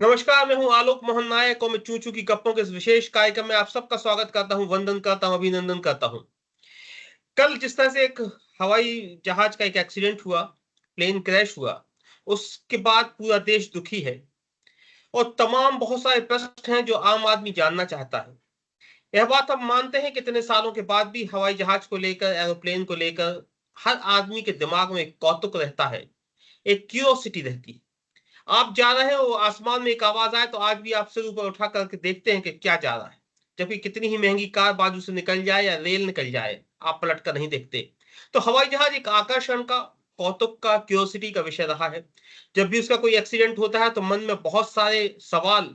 नमस्कार, मैं हूं आलोक मोहन नायक और मैं चू चू की गप्पों के इस विशेष कार्यक्रम में आप सबका स्वागत करता हूं, वंदन करता हूं, अभिनंदन करता हूं। कल जिस तरह से एक हवाई जहाज का एक एक्सीडेंट हुआ, प्लेन क्रैश हुआ, उसके बाद पूरा देश दुखी है और तमाम बहुत सारे प्रश्न हैं जो आम आदमी जानना चाहता है। यह बात हम मानते हैं कि इतने सालों के बाद भी हवाई जहाज को लेकर, एरोप्लेन को लेकर हर आदमी के दिमाग में एक कौतुक रहता है, एक क्यूरियोसिटी रहती है। आप जा रहे हो, आसमान में एक आवाज आए तो आज भी आप सिर ऊपर उठा करके देखते हैं कि क्या जा रहा है। जबकि कितनी ही महंगी कार बाजू से निकल जाए या रेल निकल जाए, आप पलट कर नहीं देखते। तो हवाई जहाज एक आकर्षण का, कौतुक का, क्यूरियोसिटी का विषय रहा है। जब भी उसका कोई एक्सीडेंट होता है तो मन में बहुत सारे सवाल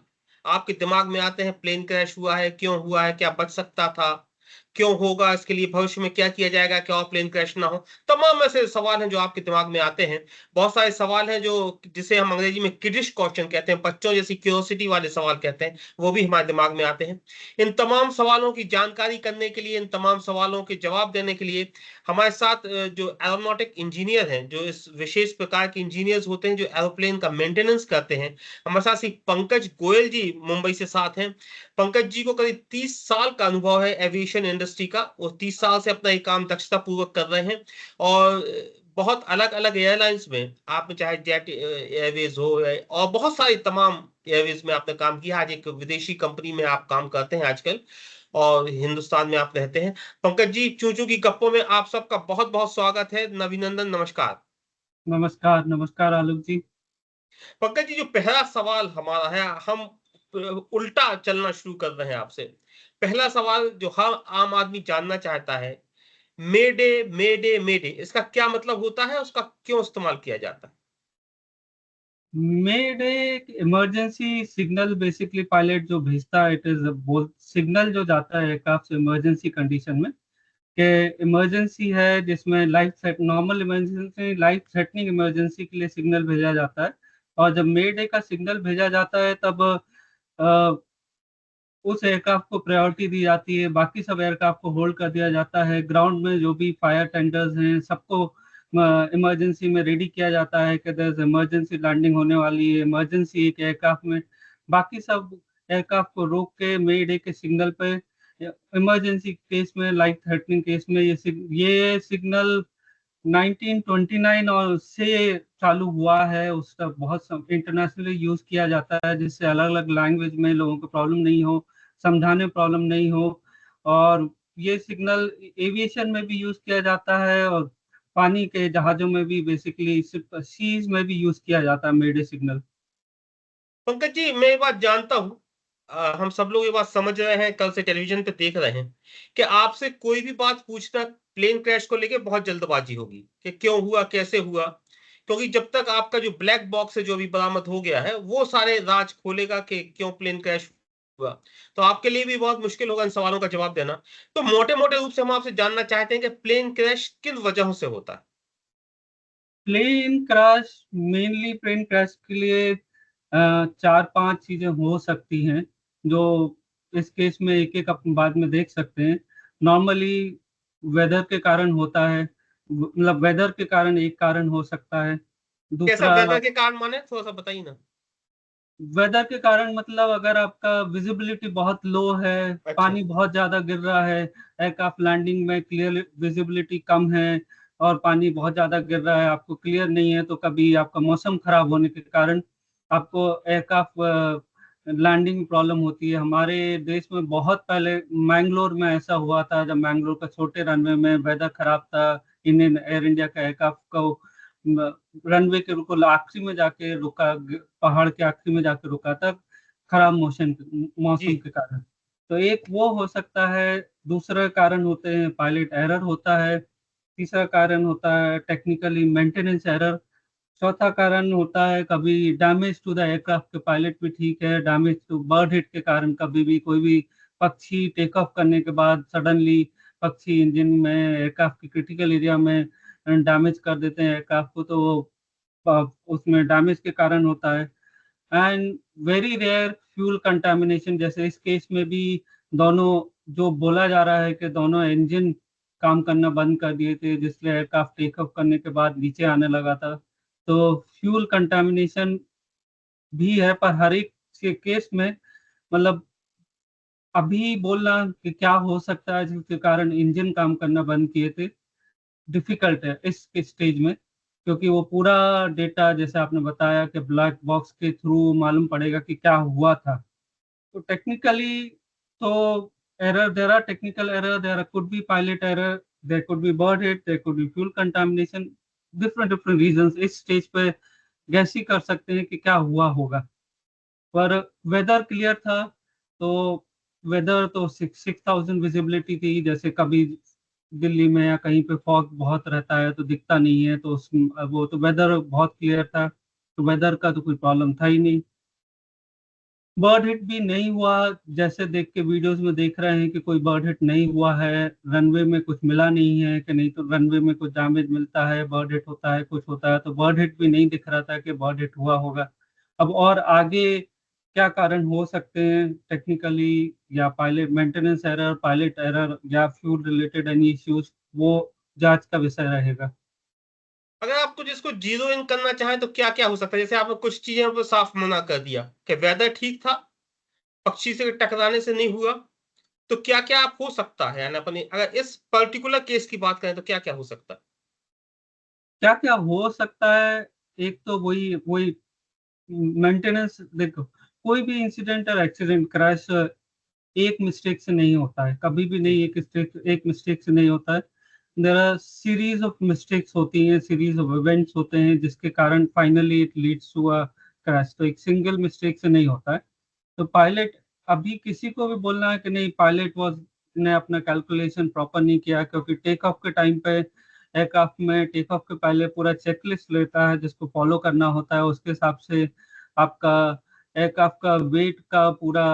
आपके दिमाग में आते हैं। प्लेन क्रैश हुआ है, क्यों हुआ है, क्या बच सकता था, क्यों होगा, इसके लिए भविष्य में क्या किया जाएगा, क्या और प्लेन क्रैश ना हो। तमाम ऐसे सवाल हैं जो आपके दिमाग में आते हैं। बहुत सारे सवाल हैं जो जिसे हम अंग्रेजी में किडिश क्वेश्चन कहते हैं, बच्चों जैसी क्यूरियोसिटी वाले सवाल कहते हैं, वो भी हमारे दिमाग में आते हैं। इन तमाम सवालों की जानकारी करने के लिए, इन तमाम सवालों के जवाब देने के लिए हमारे साथ जो एरोनॉटिक इंजीनियर हैं, जो इस विशेष प्रकार के इंजीनियर्स होते हैं जो एरोप्लेन का मेंटेनेंस करते हैं, हमारे साथ श्री पंकज गोयल जी मुंबई से साथ हैं। पंकज जी को करीब 30 साल का अनुभव है एविएशन इंडस्ट्री का, वो 30 साल से अपना ये काम दक्षता पूर्वक कर रहे हैं और बहुत अलग-अलग एयरलाइंस में आपने चाहे जेट एयरवेज हो और बहुत सारी तमाम एयरवेज में आपने काम किया। आज एक विदेशी कंपनी में आप काम करते हैं आजकल और हिंदुस्तान में आप रहते हैं। पंकज जी, चूचू की गप्पों में आप सबका बहुत-बहुत स्वागत है। अभिनंदन, नमस्कार। नमस्कार नमस्कार आलोक जी। पंकज जी, जो पहला सवाल हमारा है, हम उल्टा चलना शुरू कर रहे हैं आपसे। पहला सवाल जो हर आम आदमी जानना चाहता है, मेडे, मेडे, मेडे इसका क्या मतलब होता है? उसका क्यों इस्तेमाल किया जाता है? मेड एक इमरजेंसी सिग्नल बेसिकली पायलट जो भेजता है, इट इज बोल सिग्नल जो जाता है एयरक्राफ्ट से इमरजेंसी कंडीशन में कि इमरजेंसी है, जिसमें life threat normal emergency life threatening emergency के लिए सिग्नल भेजा जाता है। और जब मेड का सिग्नल भेजा जाता है तब अ, उस एयरक्राफ्ट को प्रायोरिटी दी जाती है, बाकी सब एयरक्राफ्ट को होल्ड कर दिया जाता है। ग्राउंड में जो भी फायर टेंडर्स हैं सबको इमरजेंसी में रेडी किया जाता है कि दर इमरजेंसी लैंडिंग होने वाली है, इमरजेंसी एक एयरक्राफ्ट में। बाकी सब एयरक्राफ्ट को रोक के मेड डे के सिग्नल पे इमरजेंसी केस में, लाइफ थ्रेटनिंग केस में ये सिग्नल 1929 और से चालू हुआ है। उसका बहुत इंटरनेशनली यूज किया जाता है, जिससे अलग अलग लैंग्वेज में लोगों को प्रॉब्लम नहीं हो, समझाने प्रॉब्लम नहीं हो। और ये सिग्नल एविएशन में भी यूज किया जाता है और पानी के जहाजों में भी, बेसिकली सीज में भी यूज किया जाता है मेडे सिग्नल। पंकज जी, मैं ये बात जानता हूँ, हम सब लोग ये बात समझ रहे हैं, कल से टेलीविजन पे देख रहे हैं कि आपसे कोई भी बात पूछना प्लेन क्रैश को लेके बहुत जल्दबाजी होगी कि क्यों हुआ, कैसे हुआ। क्योंकि जब तक आपका जो ब्लैक बॉक्स है जो अभी बरामद हो गया है, वो सारे राज खोलेगा कि क्यों प्लेन क्रैश हुआ। तो आपके लिए भी बहुत मुश्किल होगा इन सवालों का जवाब देना। तो मोटे-मोटे रूप से हम आपसे जानना चाहते हैं कि प्लेन क्रैश किन वजहों से होता है? Plane crash, mainly plane crash के लिए चार पांच चीजें हो सकती हैं, जो इस केस में एक एक अपन बाद में देख सकते हैं। नॉर्मली वेदर के कारण होता है, मतलब वेदर के कारण एक कारण हो सकता है। कैसा दूसरा, वेदर के कारण माने? थोड़ा-सा बताइए ना। वेदर के कारण मतलब अगर आपका विजिबिलिटी बहुत लो है, अच्छा। पानी बहुत ज्यादा गिर रहा है, एयरक्राफ्ट लैंडिंग में क्लियर विजिबिलिटी कम है और पानी बहुत ज्यादा गिर रहा है, आपको क्लियर नहीं है, तो कभी आपका मौसम खराब होने के कारण आपको एयरक्राफ्ट लैंडिंग में प्रॉब्लम होती है। हमारे देश में बहुत पहले मैंगलोर में ऐसा हुआ था, जब मैंगलोर का छोटे रनवे में वेदर खराब था। इंडियन एयर इंडिया का एयरक्राफ्ट को रनवे के बिल्कुल आखिरी में जाके रुका, पहाड़ के आखिरी में जाके रुका था, खराब जी। मौसम के कारण। तो एक वो हो सकता है। दूसरा कारण होते हैं पायलट एरर होता है। तीसरा कारण होता है टेक्निकली मेंटेनेंस एरर। चौथा कारण होता है कभी डैमेज टू द एयरक्राफ्ट के पायलट भी ठीक है, डैमेज टू बर्ड हिट के कारण कभी भी कोई भी पक्षी टेक ऑफ करने के बाद सडनली पक्षी इंजन में, एयरक्राफ्ट की क्रिटिकल एरिया में डैमेज कर देते हैं एयरक्राफ्ट को, तो वो उसमें डैमेज के कारण होता है। And very rare fuel contamination, जैसे इस केस में भी दोनों, जो बोला जा रहा है कि दोनों इंजन काम करना बंद कर दिए थे, जिससे एयरक्राफ्ट टेक ऑफ करने के बाद नीचे आने लगा था। तो फ्यूल कंटामिनेशन भी है, पर हर एक केस में मतलब अभी बोलना कि क्या हो सकता है जिसके कारण इंजन काम करना बंद किए थे, डिफिकल्ट है इस स्टेज में, क्योंकि वो पूरा डेटा जैसे आपने बताया कि ब्लैक बॉक्स के थ्रू मालूम पड़ेगा कि क्या हुआ था। तो टेक्निकली तो error, there are technical error, there could be pilot error, there could be bird hit, there could be fuel contamination, different different reasons. इस स्टेज पे गैस ही कर सकते हैं कि क्या हुआ होगा। पर वेदर क्लियर था, तो वेदर तो 6,000 विजिबिलिटी थी। जैसे कभी दिल्ली में या कहीं पे फॉग बहुत रहता है तो दिखता नहीं है, तो वो तो वेदर बहुत क्लियर था, तो वेदर का तो कोई प्रॉब्लम था ही नहीं। बर्ड हिट भी नहीं हुआ, जैसे देख के वीडियोस में देख रहे हैं कि कोई बर्ड हिट नहीं हुआ है, रनवे में कुछ मिला नहीं है कि नहीं, तो रनवे में कुछ डैमेज मिलता है, बर्ड हिट होता है, कुछ होता है, तो बर्ड हिट भी नहीं दिख रहा था कि बर्ड हिट हुआ होगा। अब और आगे क्या कारण हो सकते हैं टेक्निकली, या pilot maintenance error, pilot error, या फ्यूल रिलेटेड एनी इश्यूज, वो जांच का विषय रहेगा। अगर आप कुछ इसको जीरो इन करना चाहें तो क्या क्या हो सकता है? जैसे आपने कुछ चीजें पर साफ मना कर दिया कि वेदर ठीक था, पक्षी से टकराने से नहीं हुआ, तो क्या क्या आप हो सकता है, यानी अपनी अगर इस पर्टिकुलर केस की बात करें तो क्या क्या हो सकता है? क्या क्या हो सकता है, एक तो वही वही मेंटेनेंस। देखो, कोई भी इंसिडेंट और एक्सीडेंट क्रैश एक मिस्टेक से नहीं होता है, कभी भी नहीं, एक मिस्टेक से नहीं होता है। There are series of mistakes होती हैं, सीरीज ऑफ इवेंट्स होते हैं जिसके कारण finally it leads to a crash. तो एक सिंगल मिस्टेक से नहीं होता है। तो पायलट, अभी किसी को भी बोलना है कि नहीं पायलट वॉज ने अपना कैलकुलेशन प्रॉपर नहीं किया, क्योंकि टेक ऑफ के टाइम पे एयरक्राफ्ट में टेक ऑफ के पहले पूरा चेकलिस्ट लेता है जिसको फॉलो करना होता है। उसके हिसाब से आपका एयरक्राफ्ट का वेट का पूरा,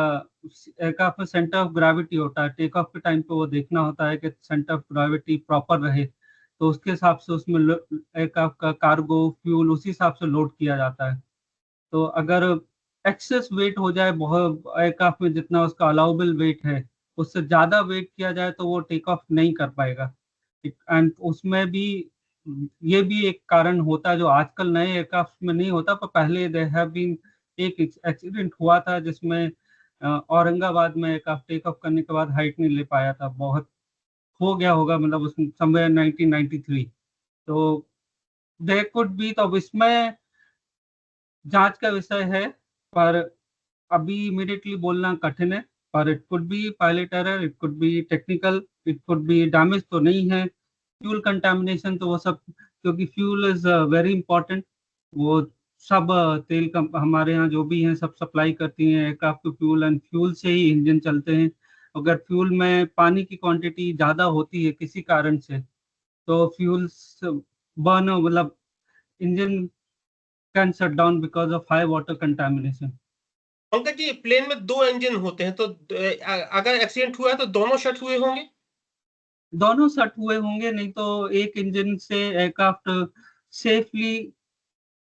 एयरक्राफ्ट में सेंटर ऑफ ग्रेविटी होता है, टेक ऑफ के टाइम पे वो देखना होता है कि सेंटर ऑफ ग्रेविटी प्रॉपर रहे, तो उसके हिसाब से उसमें एयरक्राफ्ट का कार्गो फ्यूल उसी हिसाब से लोड किया जाता है। तो अगर एक्सेस वेट हो जाए बहुत एयरक्राफ्ट में, जितना उसका अलाउबल वेट है उससे ज़्यादा वेट किया जाए तो वो टेक ऑफ नहीं कर पाएगा। एंड उसमें भी ये भी एक कारण होता है जो आजकल नए एयरक्राफ्ट में नहीं होता, पर पहले देयर हैव बीन एक एक्सीडेंट हुआ था जिसमें औरंगाबाद में एयरक्राफ्ट टेक ऑफ करने के बाद हाइट नहीं ले पाया था, बहुत हो गया होगा, मतलब उसमें समवेयर 1993। तो देयर कुड बी, तो अब इसमें जांच का विषय है, पर अभी इमीडिएटली बोलना कठिन है। पर it could be pilot error, it could be technical, it could be damage तो नहीं है। फ्यूल कंटामिनेशन तो वो सब, क्योंकि फ्यूल इज वेरी इंपॉर्टेंट। वो सब तेल कम हमारे यहाँ जो भी हैं सब सप्लाई करती हैं एयरक्राफ्ट को फ्यूल, एंड फ्यूल से ही इंजन चलते हैं। अगर फ्यूल में पानी की क्वांटिटी ज़्यादा होती है किसी कारण से, तो फ्यूल बर्न, मतलब engine can shut down because of high water contamination. Pankaj ji, plane में दो इंजन होते हैं, तो अगर एक्सीडेंट हुआ है तो दोनों शट हुए होंगे? दोनों सट हुए होंगे, नहीं तो एक इंजन से एयरक्राफ्ट सेफली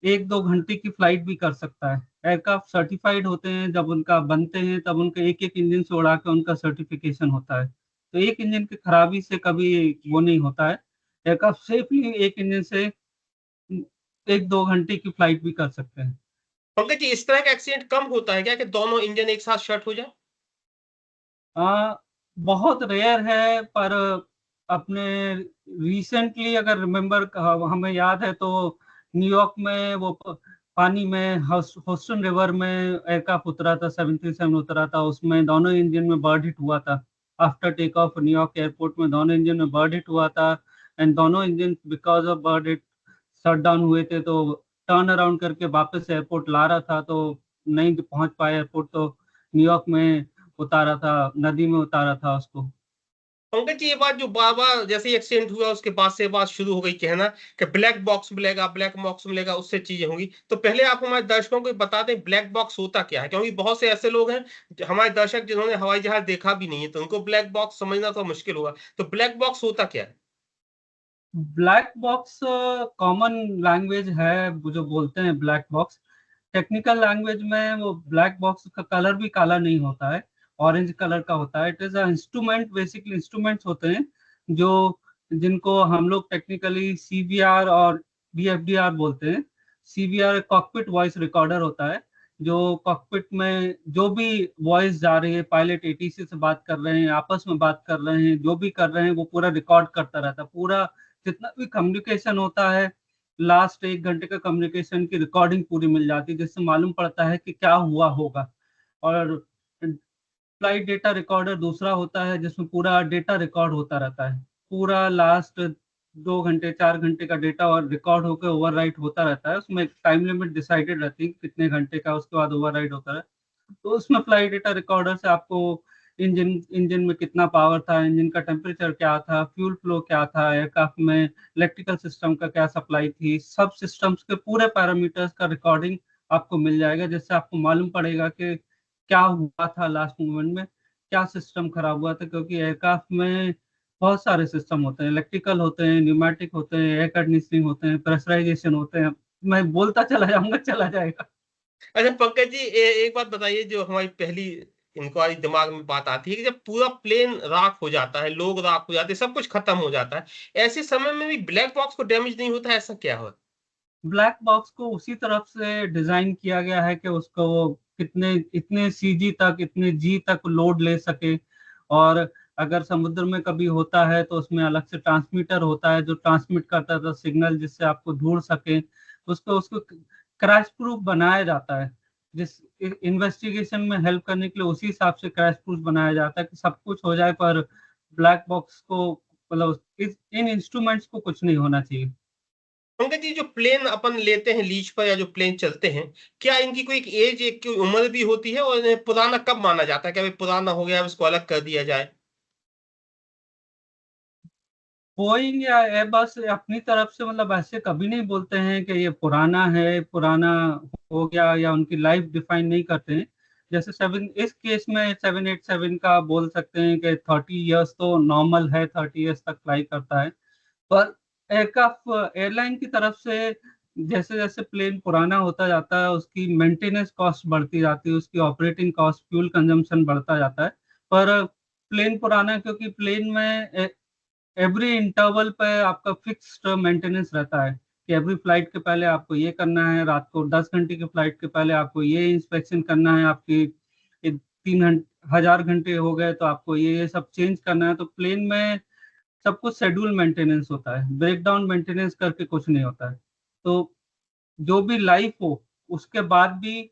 1-2 घंटे की फ्लाइट भी कर सकता है। एयरक्राफ्ट सर्टिफाइड होते हैं, जब उनका बनते हैं तब उनका एक एक इंजन से उड़ा के उनका सर्टिफिकेशन होता है। तो एक इंजन की खराबी से कभी वो नहीं होता है। एयरक्राफ्ट सेफली एक इंजन से 1-2 घंटे की फ्लाइट भी कर सकते हैं। पंकज जी, इस तरह का एक्सीडेंट कम होता है क्या कि दोनों इंजन एक साथ शट हो जाए? आ, बहुत रेयर है, पर अपने रिसेंटली अगर रिमेम्बर, हमें याद है तो न्यूयॉर्क में वो पानी में होस्टन रिवर में एयरक्राफ्ट उतरा था, 737 उतरा था, उसमें दोनों इंजन में बर्ड हिट हुआ था। After take off New York airport में दोनों इंजन में बर्ड हिट हुआ था, एंड दोनों engine because of bird hit shut down हुए थे। तो टर्न अराउंड करके वापस एयरपोर्ट ला रहा था, तो नहीं पहुंच पाया एयरपोर्ट, तो न्यूयॉर्क में उतारा था, नदी में उतारा था उसको। पंकज जी, ये बात जो बार बार जैसे ही एक्सीडेंट हुआ उसके बाद से बात शुरू हो गई कहना कि ब्लैक बॉक्स मिलेगा, ब्लैक बॉक्स मिलेगा, उससे चीजें होंगी, तो पहले आप हमारे दर्शकों को बता दें ब्लैक बॉक्स होता क्या है, क्योंकि बहुत से ऐसे लोग हैं हमारे दर्शक जिन्होंने हवाई जहाज देखा भी नहीं है, तो उनको ब्लैक बॉक्स समझना तो मुश्किल होगा। तो ब्लैक बॉक्स होता क्या है? ब्लैक बॉक्स कॉमन लैंग्वेज है, वो जो बोलते हैं ब्लैक बॉक्स। टेक्निकल लैंग्वेज में वो ब्लैक बॉक्स का कलर भी काला नहीं होता है, ऑरेंज कलर का होता है। It is a instrument, basically instruments होते हैं जो, जिनको हम लोग टेक्निकली सीवीआर और बीएफडीआर बोलते हैं। सीवीआर कॉकपिट वॉइस रिकॉर्डर होता है, जो कॉकपिट में जो भी वॉइस जा रही है, पायलट एटीसी से बात कर रहे हैं, आपस में बात कर रहे हैं, जो भी कर रहे हैं वो पूरा रिकॉर्ड करता रहता है। पूरा जितना भी कम्युनिकेशन होता है, लास्ट 1 घंटे का कम्युनिकेशन की रिकॉर्डिंग पूरी मिल जाती है, जिससे मालूम पड़ता है कि क्या हुआ होगा। और फ्लाइट डेटा रिकॉर्डर दूसरा होता है जिसमें पूरा डेटा रिकॉर्ड होता रहता है। पूरा लास्ट 2 घंटे 4 घंटे का डेटा और रिकॉर्ड होकर ओवरराइट होता रहता है। उसमें एक टाइम लिमिट डिसाइडेड रहती है कि कितने घंटे का, उसके बाद ओवरराइट होता है। तो उसमें फ्लाइट डेटा रिकॉर्डर से आपको इंजन इंजन में कितना पावर था, इंजन का टेम्परेचर क्या था, फ्यूल फ्लो क्या था, एयरक्राफ्ट में इलेक्ट्रिकल सिस्टम का क्या सप्लाई थी, सब सिस्टम्स के पूरे पैरामीटर्स का रिकॉर्डिंग आपको मिल जाएगा, जिससे आपको मालूम पड़ेगा कि क्या हुआ था लास्ट मोमेंट में, क्या सिस्टम खराब हुआ था। क्योंकि एयरक्राफ्ट में बहुत सारे सिस्टम होते हैं, इलेक्ट्रिकल होते हैं, न्यूमेटिक होते हैं, एयर कंडीशनिंग होते हैं, प्रेशराइजेशन होते हैं। मैं बोलता चला जाऊंगा, चला जाएगा। अच्छा पंकज जी, एक बात बताइए, जो हमारी पहली इंक्वायरी दिमाग में बात आती है कि जब पूरा प्लेन राख हो जाता है, लोग राख हो जाते हैं, सब कुछ खत्म हो जाता है, ऐसे समय में भी ब्लैक बॉक्स को डैमेज नहीं होता, ऐसा क्या हो? ब्लैक बॉक्स को उसी तरफ से डिजाइन किया गया है कि उसको वो कितने इतने सीजी तक, इतने जी तक लोड ले सके। और अगर समुद्र में कभी होता है तो उसमें अलग से ट्रांसमीटर होता है जो ट्रांसमिट करता था सिग्नल, जिससे आपको ढूंढ सके। उसको उसको क्रैश प्रूफ बनाया जाता है। जिस इन्वेस्टिगेशन में हेल्प करने के लिए उसी हिसाब से क्रैश प्रूफ बनाया जाता है कि सब कुछ हो जाए, पर ब्लैक बॉक्स को, मतलब इन इंस्ट्रूमेंट्स को कुछ नहीं होना चाहिए। पंकज जी, जो प्लेन अपन लेते हैं लीज पर या जो प्लेन चलते हैं, क्या इनकी कोई एक एज, एक कोई उम्र भी होती है, और इन्हें पुराना कब माना जाता है? क्या भाई पुराना हो गया, अब इसको अलग कर दिया जाए? बोइंग या एयरबस अपनी तरफ से मतलब ऐसे कभी नहीं बोलते हैं कि ये पुराना है, पुराना हो गया, या उनकी लाइफ डिफाइन नहीं करते हैं। जैसे इस केस में 787 का बोल सकते हैं कि 30 इयर्स तो नॉर्मल है, 30 इयर्स तक फ्लाई करता है। पर एयरक्राफ्ट एयरलाइन की तरफ से जैसे जैसे प्लेन पुराना होता जाता है, उसकी मेंटेनेंस कॉस्ट बढ़ती जाती है, उसकी ऑपरेटिंग कॉस्ट, फ्यूल कंजम्पशन बढ़ता जाता है। पर प्लेन पुराना है क्योंकि प्लेन में एवरी इंटरवल पे आपका फिक्स्ड मेंटेनेंस रहता है कि एवरी फ्लाइट के पहले आपको ये करना है, रात को 10 घंटे की फ्लाइट के पहले आपको ये इंस्पेक्शन करना है, आपकी 3,000 घंटे हो गए तो आपको ये सब चेंज करना है। तो प्लेन में सब कुछ शेड्यूल मेंटेनेंस होता है, ब्रेकडाउन मेंटेनेंस करके कुछ नहीं होता है। तो जो भी लाइफ हो उसके बाद भी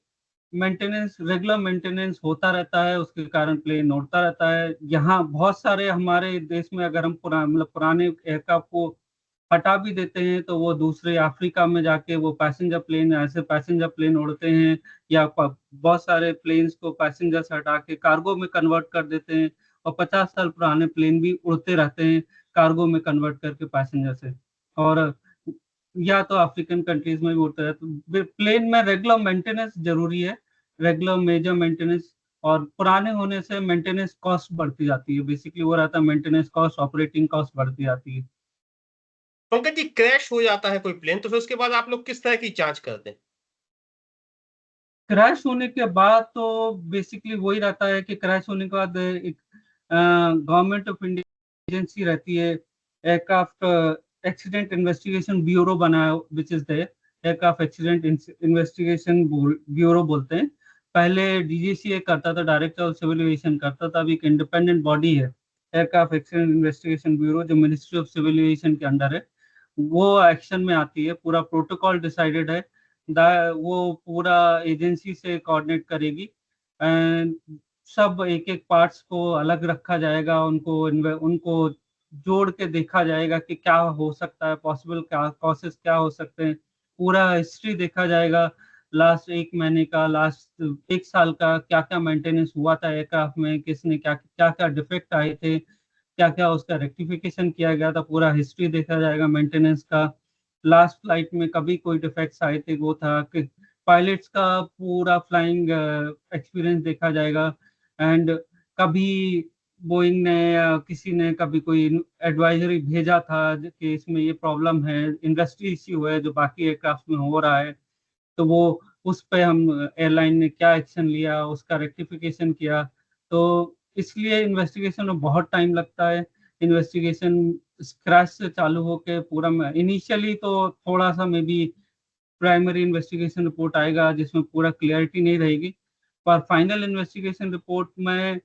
मेंटेनेंस, रेगुलर मेंटेनेंस होता रहता है, उसके कारण प्लेन उड़ता रहता है। यहाँ बहुत सारे हमारे देश में अगर हम पुराने एयरक्राफ्ट को हटा भी देते हैं तो वो दूसरे अफ्रीका में जाके वो पैसेंजर प्लेन, ऐसे पैसेंजर प्लेन उड़ते हैं, या बहुत सारे प्लेन्स को पैसेंजर से हटा के कार्गो में कन्वर्ट कर देते हैं। और 50 साल पुराने प्लेन भी उड़ते रहते हैं कार्गो में कन्वर्ट करके पैसेंजर से। और या तो अफ्रीकन कंट्रीज में भी उड़ता है। तो प्लेन में रेगुलर मेंटेनेंस जरूरी है, रेगुलर मेजर मेंटेनेंस। और पुराने होने से मेंटेनेंस कॉस्ट बढ़ती जाती है, बेसिकली वो रहता है मेंटेनेंस कॉस्ट, ऑपरेटिंग कॉस्ट बढ़ती जाती है। पंकज जी, क्रैश हो जाता है कोई प्लेन, तो फिर उसके बाद आप लोग किस तरह की जांच करते हैं? क्रैश होने के बाद तो बेसिकली वही रहता है कि क्रैश होने के बाद एक गवर्नमेंट ऑफ इंडिया एजेंसी रहती है, एयरक्राफ्ट एक्सीडेंट इन्वेस्टिगेशन ब्यूरो बना है, which is the aircraft accident investigation bureau बोलते हैं। पहले डीजीसीए करता था, डायरेक्टर ऑफ सिविल एविएशन करता था। अभी एक इंडिपेंडेंट बॉडी है एयरक्राफ्ट एक्सीडेंट इन्वेस्टिगेशन ब्यूरो, जो मिनिस्ट्री ऑफ सिविल एविएशन के अंडर है। वो एक्शन में आती है, पूरा प्रोटोकॉल डिसाइडेड है, वो पूरा एजेंसी से कोऑर्डिनेट करेगी। एंड सब एक एक पार्ट्स को अलग रखा जाएगा, उनको उनको जोड़ के देखा जाएगा कि क्या हो सकता है, पॉसिबल क्या कॉसेस क्या हो सकते हैं। पूरा हिस्ट्री देखा जाएगा, लास्ट 1 महीने का, लास्ट 1 साल का क्या क्या मेंटेनेंस हुआ था एयरक्राफ्ट में, किसने क्या क्या क्या डिफेक्ट आए थे, क्या क्या उसका रेक्टिफिकेशन किया गया था, पूरा हिस्ट्री देखा जाएगा मेंटेनेंस का। लास्ट फ्लाइट में कभी कोई डिफेक्ट्स आए थे, वो था कि पायलट्स का पूरा फ्लाइंग एक्सपीरियंस देखा जाएगा। एंड कभी बोइंग ने या किसी ने कभी कोई एडवाइजरी भेजा था कि इसमें ये प्रॉब्लम है, इंडस्ट्री इश्यू है जो बाकी एयरक्राफ्ट में हो रहा है, तो वो उस पे हम एयरलाइन ने क्या एक्शन लिया, उसका रेक्टिफिकेशन किया। तो इसलिए इन्वेस्टिगेशन में बहुत टाइम लगता है। इन्वेस्टिगेशन स्क्रैच से चालू होके पूरा, इनिशियली तो थोड़ा सा may be primary investigation report आएगा जिसमें पूरा क्लियरिटी नहीं रहेगी, पर फाइनल इन्वेस्टिगेशन रिपोर्ट में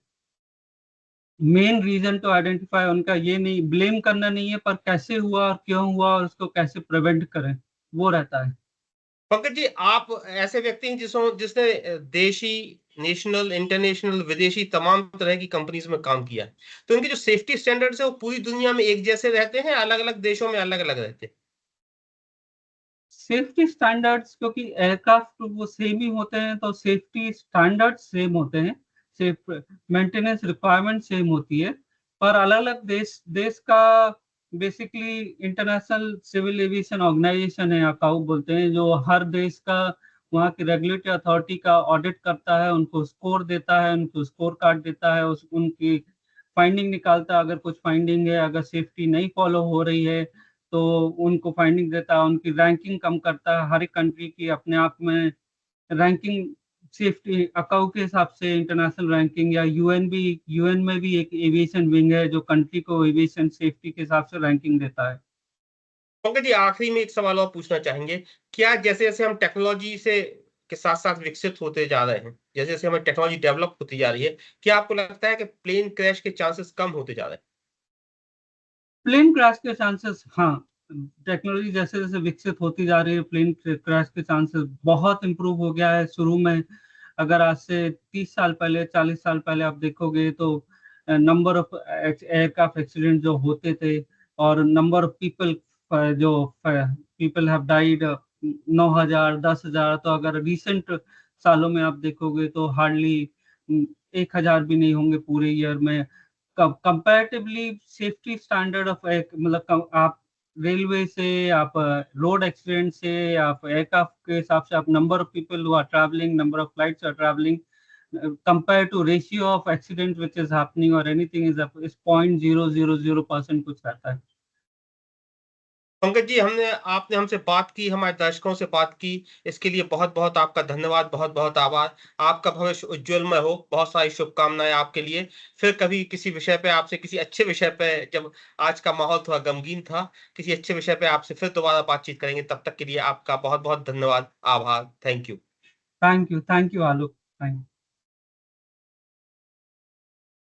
मेन रीजन टू आइडेंटिफाई उनका ये नहीं, ब्लेम करना नहीं है, पर कैसे हुआ और क्यों हुआ और उसको कैसे प्रिवेंट करें, वो रहता है। पंकज जी, आप ऐसे व्यक्ति हैं जिसने देशी, नेशनल, इंटरनेशनल, विदेशी तमाम तरह की कंपनीज में काम किया है, तो इनके जो सेफ्टी स्टैंडर्ड्स है वो पूरी दुनिया में एक जैसे रहते हैं, अलग अलग देशों में अलग अलग रहते हैं? सेफ्टी स्टैंडर्ड्स, क्योंकि एयरक्राफ्ट वो सेम ही होते हैं तो सेफ्टी स्टैंडर्ड्स सेम होते हैं, सेफ मेंटेनेंस रिक्वायरमेंट सेम होती है, पर अलग अलग देश का basically international civil aviation organisation है, अकाउ बोलते हैं, जो हर देश का वहाँ की रेगुलेटरी अथॉरिटी का ऑडिट करता है, उनको स्कोर देता है, उनको स्कोर कार्ड देता है, उनकी फाइंडिंग निकालता है, अगर कुछ फाइंडिंग है, अगर सेफ्टी नहीं फॉलो हो रही है तो उनको फाइंडिंग देता है, उनकी रैंकिंग कम करता है। हर एक कंट्री की अपने आप में रैंकिंग, सेफ्टी अकाउ के हिसाब से इंटरनेशनल रैंकिंग, या यूएन में भी एक एविएशन विंग है जो कंट्री को एविएशन सेफ्टी के हिसाब से रैंकिंग देता है। पंकज जी, आखिरी में एक सवाल और पूछना चाहेंगे, क्या जैसे जैसे हम टेक्नोलॉजी से के साथ साथ विकसित होते जा रहे हैं, जैसे जैसे हमें टेक्नोलॉजी डेवलप होती जा रही है, क्या आपको लगता है कि प्लेन क्रैश के चांसेस कम होते जा रहे हैं? प्लेन क्रैश के चांसेस, हाँ, टेक्नोलॉजी जैसे जैसे विकसित होती जा रही है, प्लेन क्रैश के चांसेस बहुत इंप्रूव हो गया है। शुरू में अगर आज से 30 साल पहले, 40 साल पहले आप देखोगे तो नंबर ऑफ एयरक्राफ्ट एक्सीडेंट जो होते थे और नंबर ऑफ पीपल जो पीपल हैव डाइड 9,000 10,000, तो अगर रिसेंट सालों में आप देखोगे तो हार्डली 1,000 भी नहीं होंगे पूरे ईयर में। कंपैरेटिवली सेफ्टी स्टैंडर्ड ऑफ, मतलब आप रेलवे से, आप रोड एक्सीडेंट से, आप एयरक्राफ्ट के हिसाब से, आप number of people who are travelling, number of flights are travelling, compare to ratio of accident which is happening और एनीथिंग इज 0.000% कुछ रहता है। पंकज जी, आपने हमसे बात की, हमारे दर्शकों से बात की, इसके लिए बहुत बहुत आपका धन्यवाद, बहुत बहुत आभार। आपका भविष्य उज्जवलमय हो, बहुत सारी शुभकामनाएं आपके लिए। फिर कभी किसी विषय पे आपसे, किसी अच्छे विषय पे, जब आज का माहौल थोड़ा गमगीन था, किसी अच्छे विषय पे आपसे फिर दोबारा बातचीत करेंगे। तब तक के लिए आपका बहुत बहुत धन्यवाद, आभार, thank you. Thank you Alok, thank you.